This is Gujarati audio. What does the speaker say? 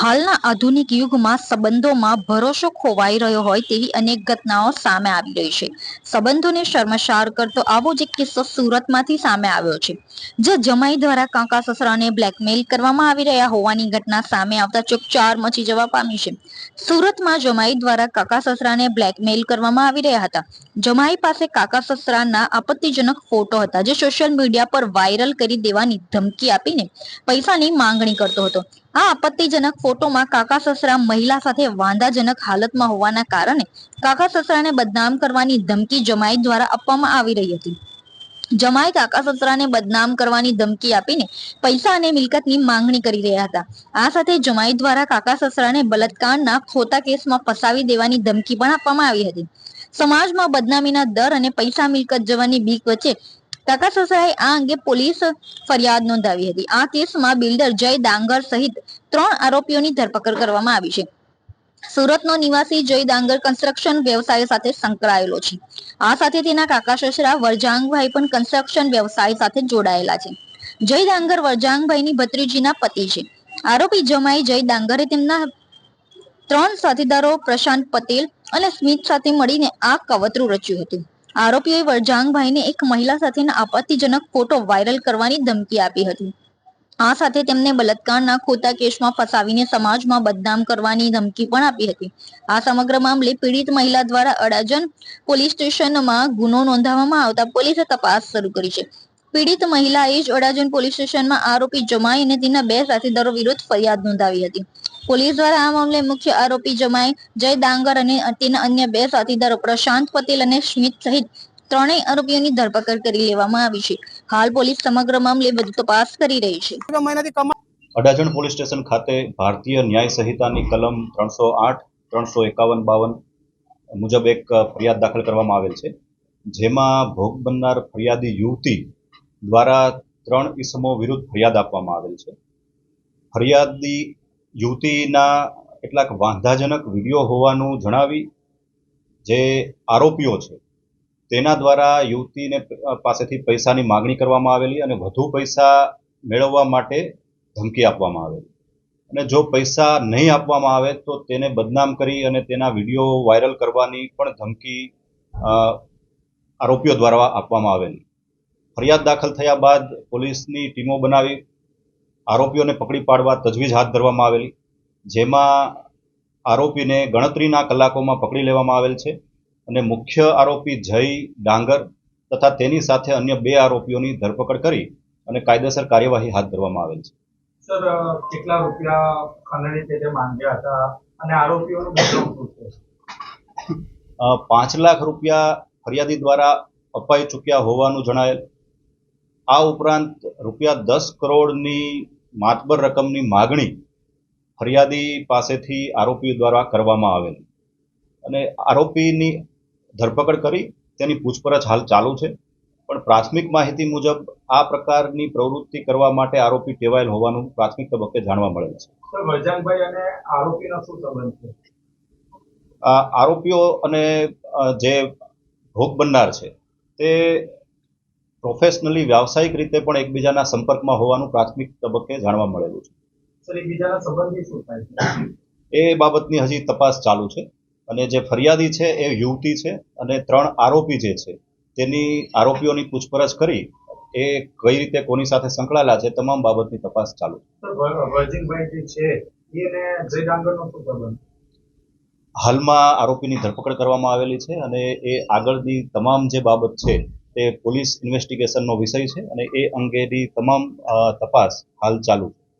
હાલના આધુનિક યુગમાં સંબંધોમાં ભરોસો ખોવાઈ રહ્યો હોય તેવી અનેક ઘટનાઓ સામે આવી રહી છે. સંબંધોને શર્મસાર કરતો આવો જ એક કિસ્સો સુરતમાંથી સામે આવ્યો છે, જે જમાઈ દ્વારા કાકા સસરાને બ્લેકમેલ કરવામાં આવી રહ્યા હોવાની ઘટના સામે આવતા ચકચાર મચી જવા પામી છે. સુરતમાં જમાઈ દ્વારા કાકા સસરાને બ્લેકમેલ કરવામાં આવી રહ્યા હતા. જમાઈ પાસે કાકા સસરાના આપત્તિજનક ફોટો હતા, જે સોશિયલ મીડિયા પર વાયરલ કરી દેવાની ધમકી આપીને પૈસાની માંગણી કરતો હતો. આ આપત્તિજનક ફોટોમાં કાકા સસરા મહિલા સાથે વાંધાજનક હાલતમાં હોવાના કારણે કાકા સસરાને બદનામ કરવાની ધમકી જમાઈ દ્વારા આપવામાં આવી રહી હતી. જમાઈ કાકા સસરાને બદનામ કરવાની ધમકી આપીને પૈસા અને મિલકતની માંગણી કરી રહ્યા હતા. આ સાથે જમાઈ દ્વારા કાકા સસરાને બલાત્કારના ખોટા કેસમાં ફસાવી દેવાની ધમકી પણ આપવામાં આવી હતી. સમાજમાં બદનામીના ડર અને પૈસા મિલકત જવાની બીક વચ્ચે કાકા સસરાએ આ અંગે પોલીસ ફરિયાદ નોંધાવી હતી. આ કેસમાં બિલ્ડર જય ડાંગર સહિત 3 આરોપીઓની ધરપકડ કરવામાં આવી છે. સુરતનો નિવાસી જય ડાંગર કન્સ્ટ્રક્શન વ્યવસાય સાથે સંકળાયેલો છે. આ સાથે તેના કાકા સસરા વરજાંગભાઈ પણ કન્સ્ટ્રક્શન વ્યવસાય સાથે જોડાયેલા છે. જય ડાંગર વરજાંગભાઈની ભત્રીજીના પતિ છે. આરોપી જમાઈ જય ડાંગરે તેમના 3 સાથીદારો પ્રશાંત પટેલ અને સ્મિત સાથે મળીને આ કવતરું રચ્યું હતું. આરોપીઓએ વરજાંગભાઈને એક મહિલા સાથેના આપત્તિજનક ફોટો વાયરલ કરવાની ધમકી આપી હતી. આ સાથે તેમને બલાત્કારના ખોટા કેસમાં ફસાવીને સમાજમાં બદનામ કરવાની ધમકી પણ આપી હતી. આ સમગ્ર મામલે પીડિત મહિલા દ્વારા અડાજણ પોલીસ સ્ટેશનમાં ગુનો નોંધવામાં આવતા પોલીસે તપાસ શરૂ કરી છે. પીડિત મહિલાએ જ અડાજણ પોલીસ સ્ટેશનમાં આરોપી જમાઈ અને તેના 2 સાથીદારો વિરુદ્ધ ફરિયાદ નોંધાવી હતી. પોલીસ દ્વારા આ મામલે મુખ્ય આરોપી જમાઈ જય ડાંગર અને તેના અન્ય 2 સાથીદારો પ્રશાંત પટેલ અને સ્મિત સહિત 3 આરોપીઓની ધરપકડ કરી લેવામાં આવી છે. હાલ પોલીસ સમગ્ર મામલે વધુ તપાસ કરી રહી છે. અડાજણ પોલીસ સ્ટેશન ખાતે ભારતીય ન્યાય સંહિતાની કલમ 308, 351-52 મુજબ એક ફરિયાદ દાખલ કરવામાં આવેલ છે, જેમાં ભોગ બનનાર ફરિયાદી યુવતી દ્વારા 3 ઇસમો વિરુદ્ધ ફરિયાદ આપવામાં આવેલ છે. ફરિયાદી યુવતીના કેટલાક વાંધાજનક વિડીયો હોવાનું જણાવી જે આરોપીઓ છે તેના દ્વારા યુવતીને પાસેથી પૈસાની માગણી કરવામાં આવેલી અને વધુ પૈસા મેળવવા માટે ધમકી આપવામાં આવેલી, અને જો પૈસા નહીં આપવામાં આવે તો તેને બદનામ કરી અને તેના વિડીયો વાયરલ કરવાની પણ ધમકી આરોપીઓ દ્વારા આપવામાં આવેલી. ફરિયાદ દાખલ થયા બાદ પોલીસની ટીમો બનાવી આરોપીઓને પકડી પાડવા તજવીજ હાથ ધરવામાં આવેલી, જેમાં આરોપીને ગણતરીના કલાકોમાં પકડી લેવામાં આવેલ છે અને મુખ્ય આરોપી જય ડાંગર તથા તેની સાથે અન્ય 2 આરોપીઓની ધરપકડ કરી અને કાયદેસર કાર્યવાહી હાથ ધરવામાં આવેલ છે. સર, કેટલા રૂપિયા ખંડણી પેટે માંગ્યા હતા અને આરોપીઓનું બેકગ્રાઉન્ડ શું છે? 5 લાખ રૂપિયા ફરિયાદી દ્વારા અપાઈ ચૂક્યા હોવાનું જણાયેલ. આ ઉપરાંત રૂપિયા 10 કરોડની માતબર રકમની માગણી ફરિયાદી પાસેથી આરોપીઓ દ્વારા કરવામાં આવેલ અને આરોપીની ધરપકડ કરી તેની પૂછપરછ હાલ ચાલુ છે. પણ પ્રાથમિક માહિતી મુજબ આ પ્રકારની પ્રવૃત્તિ કરવા માટે આરોપી ટેવાયેલ હોવાનું પ્રાથમિક તબક્કે જાણવા મળેલ છે. સર, વરજાંગભાઈ અને આરોપીનો શું સંબંધ છે? આરોપીઓ અને જે ભોગ બનનાર છે તે પ્રોફેશનલી વ્યાવસાયિક રીતે પણ એકબીજાના સંપર્કમાં હોવાનું પ્રાથમિક તબક્કે જાણવા મળેલું છે. સર, એકબીજાના સંબંધી શું થાય છે? એ બાબતની હજી તપાસ ચાલુ છે અને જે ફરિયાદી છે એ યુવતી છે અને 3 આરોપી જે છે તેની આરોપીઓની પૂછપરછ કરી એ કઈ રીતે કોની સાથે સંકળાયેલા છે તમામ બાબતની તપાસ ચાલુ છે. સર, વરજીનભાઈ જે છે એને જય ડાંગરનો શું સંબંધ? હાલમાં આરોપીની ધરપકડ કરવામાં આવેલી છે અને એ આગળની તમામ જે બાબત છે તે પોલીસ ઇન્વેસ્ટિગેશનનો વિષય છે અને એ અંગેની તમામ તપાસ હાલ ચાલુ છે.